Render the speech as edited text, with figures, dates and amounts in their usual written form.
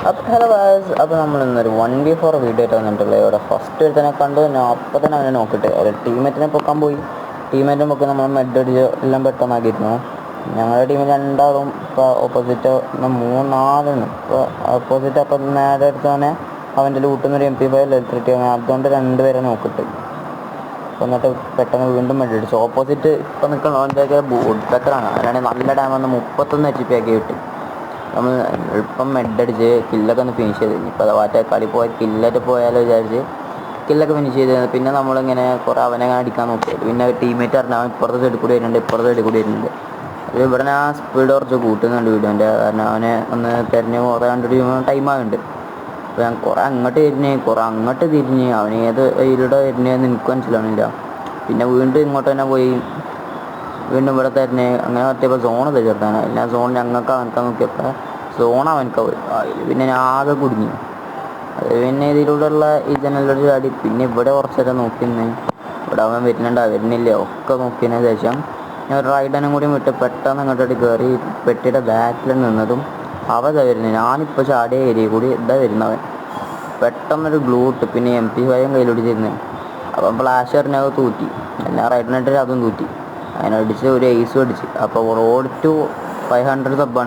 Hello guys, അപ്പോൾ നമ്മൾ ഇന്നൊരു 1v4 വീഡിയോ ആയിട്ട് വന്നിട്ടുള്ളത്. ഇവിടെ ഫസ്റ്റ് ഒരുത്തനെ കണ്ടു, ഞാൻ അപ്പം തന്നെ അവനെ നോക്കിയിട്ട് ഒരു ടീമേറ്റിനെ പൊക്കാൻ പോയി. ടീമേറ്റിനെ പൊക്കി നമ്മൾ മെഡ് അടിച്ച് എല്ലാം പെട്ടെന്നാക്കിയിരുന്നു. ഞങ്ങളുടെ ടീമിൽ രണ്ടാളും ഇപ്പോൾ ഓപ്പോസിറ്റ് മൂന്നാളുണ്ട്. ഇപ്പോൾ ഓപ്പോസിറ്റ് അപ്പം നേരെ എടുത്തവനെ അവൻ്റെ ലൂട്ടിൽ നിന്ന് ഒരു MP5 ഇലക്ട്രിറ്റി, അതുകൊണ്ട് രണ്ടുപേരെ നോക്കിയിട്ട് എന്നിട്ട് പെട്ടെന്ന് വീണ്ടും മെഡ് അടിച്ചു. ഓപ്പോസിറ്റ് ഇപ്പം നിൽക്കുന്ന അവൻ്റെ ബോഡ് പെക്കറാണ്. അതിനാണെങ്കിൽ നല്ല ഡാം വന്ന് 31 HP ആക്കി കിട്ടി. നമ്മൾ എളുപ്പം മെഡടിച്ച് കില്ലൊക്കെ ഒന്ന് ഫിനിഷ് ചെയ്ത്. ഇപ്പോൾ മറ്റേ കളി പോയ കില്ലായിട്ട് പോയാലോ വിചാരിച്ച് കില്ലൊക്കെ ഫിനിഷ് ചെയ്ത്. പിന്നെ നമ്മളിങ്ങനെ കുറേ അവനെ അടിക്കാൻ നോക്കി. പിന്നെ ടീമേറ്റ് പറഞ്ഞാൽ അവൻ ഇപ്പുറത്തെ സൈഡിൽ കൂടി വരുന്നുണ്ട്, ഇപ്പുറത്തെ സൈഡിൽ കൂടി വരുന്നുണ്ട്. ഇവിടെ ഞാൻ സ്പീഡ് കുറച്ച് കൂട്ടുന്നുണ്ട് വീഡിയോൻ്റെ, കാരണം അവനെ ഒന്ന് തിരഞ്ഞ് കുറേ കണ്ടിട്ട് ടൈമാകുന്നുണ്ട്. അപ്പോൾ ഞാൻ കുറേ അങ്ങോട്ട് തിരിഞ്ഞ് അവൻ ഏത് ഇതിലൂടെ വരുന്നതെന്ന് എനിക്ക് മനസ്സിലാവുന്നില്ല. പിന്നെ വീണ്ടും ഇങ്ങോട്ട് തന്നെ പോയി, വീണ്ടും ഇവിടെ തന്നെ അങ്ങനെ പറ്റിയപ്പോൾ സോൺ തീർത്താൻ. ഞാൻ സോൺ ഞങ്ങൾക്ക് അവനക്കാൻ നോക്കിയപ്പോൾ സോൺ അവനക്ക് പോയി. പിന്നെ ഞാൻ ആകെ കുടുങ്ങി. അത് പിന്നെ ഇതിലൂടെയുള്ള ഈ ജനലിലൂടെ ചാടി പിന്നെ ഇവിടെ കുറച്ച് നേരം നോക്കിന്ന്. ഇവിടെ അവൻ വരുന്നില്ല ഒക്കെ നോക്കിയതിന് ശേഷം ഞാൻ ഒരു റൈഡനും കൂടി വിട്ട് പെട്ടെന്ന് അങ്ങോട്ടോട്ട് കയറി പെട്ടിയുടെ ബാക്കിൽ നിന്നതും അവ ഇതാ വരുന്നത്. ഞാനിപ്പോൾ ചാടിയ ഏരിയ കൂടി ഇതാ വരുന്നവൻ. പെട്ടെന്നൊരു ഗ്ലൂട്ട് പിന്നെ MP5 കയ്യിലൊടിച്ചിരുന്നത്. അപ്പം ഫ്ലാഷ് എറിഞ്ഞത് തൂറ്റി. എല്ലാം റൈഡനായിട്ട് അതും തൂറ്റി. അതിനടിച്ച് ഒരു ഐസും അടിച്ച്. അപ്പോൾ റോഡ് ടു 500 സബ്ബാണ്